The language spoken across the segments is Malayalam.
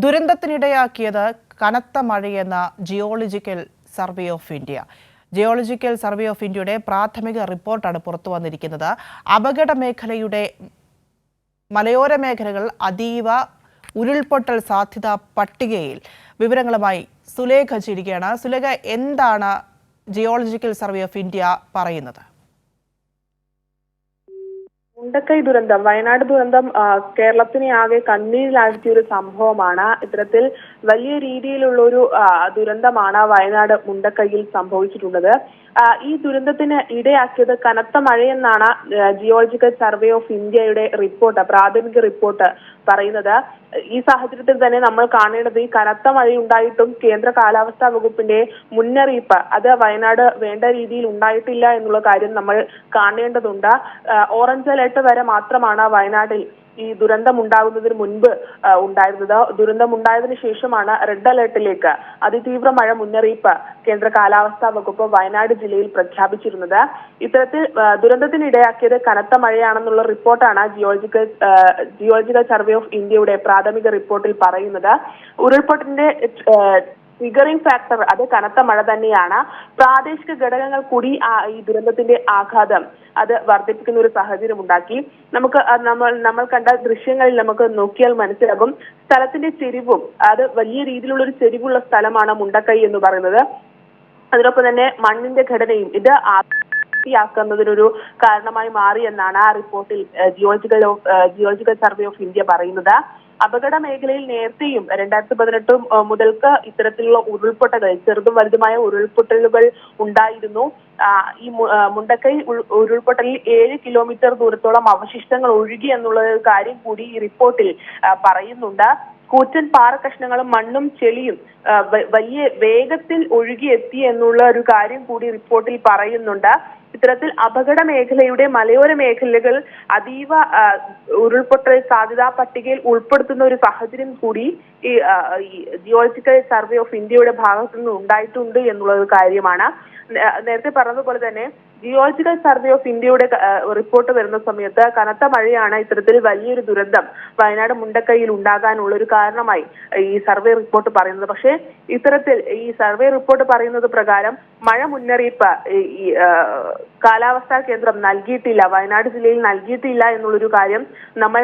ദുരന്തത്തിനിടയാക്കിയത് കനത്ത മഴയെന്ന geological survey of India. Geological survey of ഇന്ത്യയുടെ പ്രാഥമിക റിപ്പോർട്ടാണ് പുറത്തു വന്നിരിക്കുന്നത്. അപകട മേഖലയുടെ മലയോര മേഖലകൾ അതീവ ഉരുൾപൊട്ടൽ സാധ്യത പട്ടികയിൽ. വിവരങ്ങളുമായി സുലേഖ ചേരുകയാണ്. സുലേഖ, എന്താണ് ജിയോളജിക്കൽ സർവേ ഓഫ് ഇന്ത്യ പറയുന്നത്? മുണ്ടക്കൈ ദുരന്തം, വയനാട് ദുരന്തം കേരളത്തിനെ ആകെ കണ്ണീരിലാഴ്ത്തിയ ഒരു സംഭവമാണ്. ഇത്തരത്തിൽ വലിയ രീതിയിലുള്ള ഒരു ദുരന്തമാണ് വയനാട് മുണ്ടക്കൈയിൽ സംഭവിച്ചിട്ടുള്ളത്. ഈ ദുരന്തത്തിന് ഇടയാക്കിയത് കനത്ത മഴയെന്നാണ് ജിയോളജിക്കൽ സർവേ ഓഫ് ഇന്ത്യയുടെ റിപ്പോർട്ട്, പ്രാഥമിക റിപ്പോർട്ട് പറയുന്നത്. ഈ സാഹചര്യത്തിൽ തന്നെ നമ്മൾ കാണേണ്ടത്, ഈ കനത്ത മഴയുണ്ടായിട്ടും കേന്ദ്ര കാലാവസ്ഥാ വകുപ്പിന്റെ മുന്നറിയിപ്പ് അത് വയനാട് വേണ്ട രീതിയിൽ ഉണ്ടായിട്ടില്ല എന്നുള്ള കാര്യം നമ്മൾ കാണേണ്ടതുണ്ട്. ഓറഞ്ച് അലേർട്ട് വരെ മാത്രമാണ് വയനാട്ടിൽ ഈ ദുരന്തം ഉണ്ടാകുന്നതിന് മുൻപ് ഉണ്ടായിരുന്നത്. ദുരന്തം ഉണ്ടായതിനു ശേഷമാണ് റെഡ് അലേർട്ടിലേക്ക് അതിതീവ്ര മഴ മുന്നറിയിപ്പ് കേന്ദ്ര കാലാവസ്ഥാ വകുപ്പ് വയനാട് ജില്ലയിൽ പ്രഖ്യാപിച്ചിരുന്നത്. ഇത്തരത്തിൽ ദുരന്തത്തിനിടയാക്കിയത് കനത്ത മഴയാണെന്നുള്ള റിപ്പോർട്ടാണ് ജിയോളജിക്കൽ സർവേ ഓഫ് ഇന്ത്യയുടെ പ്രാഥമിക റിപ്പോർട്ടിൽ പറയുന്നത്. ഉരുൾപൊട്ടലിന്റെ ട്രിഗറിംഗ് ഫാക്ടർ അത് കനത്ത മഴ തന്നെയാണ്. പ്രാദേശിക ഘടകങ്ങൾ കൂടി ഈ ദുരന്തത്തിന്റെ ആഘാതം അത് വർദ്ധിപ്പിക്കുന്ന ഒരു സാഹചര്യം ഉണ്ടാക്കി. നമ്മൾ കണ്ട ദൃശ്യങ്ങളിൽ നമുക്ക് നോക്കിയാൽ മനസ്സിലാകും, സ്ഥലത്തിന്റെ ചെരിവും അത് വലിയ രീതിയിലുള്ള ഒരു ചെരിവുള്ള സ്ഥലമാണ് മുണ്ടക്കൈ എന്ന് പറയുന്നത്. അതിനൊപ്പം തന്നെ മണ്ണിന്റെ ഘടനയും ഇത് ാക്കുന്നതിനൊരു കാരണമായി മാറി എന്നാണ് ആ റിപ്പോർട്ടിൽ ജിയോളജിക്കൽ സർവേ ഓഫ് ഇന്ത്യ പറയുന്നത്. അപകട മേഖലയിൽ നേരത്തെയും 2018 മുതൽക്ക് ഇത്തരത്തിലുള്ള ഉരുൾപൊട്ടലുകൾ, ചെറുതും വലുതുമായ ഉരുൾപൊട്ടലുകൾ ഉണ്ടായിരുന്നു. ഈ മുണ്ടക്കൈ ഉരുൾപൊട്ടലിൽ 7 കിലോമീറ്റർ ദൂരത്തോളം അവശിഷ്ടങ്ങൾ ഒഴുകി എന്നുള്ള കാര്യം കൂടി ഈ റിപ്പോർട്ടിൽ പറയുന്നുണ്ട്. കൂറ്റൻ പാറക്കഷ്ണങ്ങളും മണ്ണും ചെളിയും വലിയ വേഗത്തിൽ ഒഴുകിയെത്തി എന്നുള്ള ഒരു കാര്യം കൂടി റിപ്പോർട്ടിൽ പറയുന്നുണ്ട്. ഇത്തരത്തിൽ അപകട മേഖലയുടെ മലയോര മേഖലകൾ അതീവ ഉരുൾപൊട്ടൽ സാധ്യതാ പട്ടികയിൽ ഉൾപ്പെടുത്തുന്ന ഒരു സാഹചര്യം കൂടി ഈ ജിയോളജിക്കൽ സർവേ ഓഫ് ഇന്ത്യയുടെ ഭാഗത്തു നിന്ന് ഉണ്ടായിട്ടുണ്ട് എന്നുള്ള കാര്യമാണ്. നേരത്തെ പറഞ്ഞതുപോലെ തന്നെ ജിയോളജിക്കൽ സർവേ ഓഫ് ഇന്ത്യയുടെ റിപ്പോർട്ട് വരുന്ന സമയത്ത് കനത്ത മഴയാണ് ഇത്തരത്തിൽ വലിയൊരു ദുരന്തം വയനാട് മുണ്ടക്കൈയിൽ ഉണ്ടാകാനുള്ള ഒരു കാരണമായി ഈ സർവേ റിപ്പോർട്ട് പറയുന്നത്. പക്ഷേ ഇത്തരത്തിൽ ഈ സർവേ റിപ്പോർട്ട് പറയുന്നത് പ്രകാരം മഴ മുന്നറിയിപ്പ് ഈ കാലാവസ്ഥാ കേന്ദ്രം നൽകിയിട്ടില്ല, വയനാട് ജില്ലയിൽ നൽകിയിട്ടില്ല എന്നുള്ളൊരു കാര്യം നമ്മൾ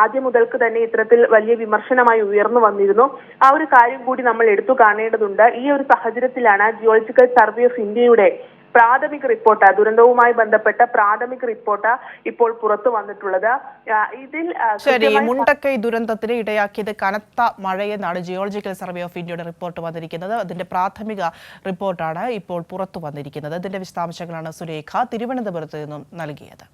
ആദ്യം മുതൽക്ക് തന്നെ ഇത്തരത്തിൽ വലിയ വിമർശനമായി ഉയർന്നു വന്നിരുന്നു. ആ ഒരു കാര്യം കൂടി നമ്മൾ എടുത്തു കാണേണ്ടതുണ്ട്. ഈ ഒരു സാഹചര്യത്തിലാണ് ജിയോളജിക്കൽ സർവേ ഓഫ് ഇന്ത്യയുടെ പ്രാഥമിക റിപ്പോർട്ട്, ദുരന്തവുമായി ബന്ധപ്പെട്ട പ്രാഥമിക റിപ്പോർട്ട് ഇപ്പോൾ പുറത്തു വന്നിട്ടുള്ളത്. ഇതിൽ മുണ്ടക്കൈ ദുരന്തത്തിന് ഇടയാക്കിയത് കനത്ത മഴയെന്നാണ് ജിയോളജിക്കൽ സർവേ ഓഫ് ഇന്ത്യയുടെ റിപ്പോർട്ട് വന്നിരിക്കുന്നത്. അതിന്റെ പ്രാഥമിക റിപ്പോർട്ടാണ് ഇപ്പോൾ പുറത്തു വന്നിരിക്കുന്നത്. ഇതിന്റെ വിശദാംശങ്ങളാണ് സുരേഖ തിരുവനന്തപുരത്ത് നിന്നും നൽകിയത്.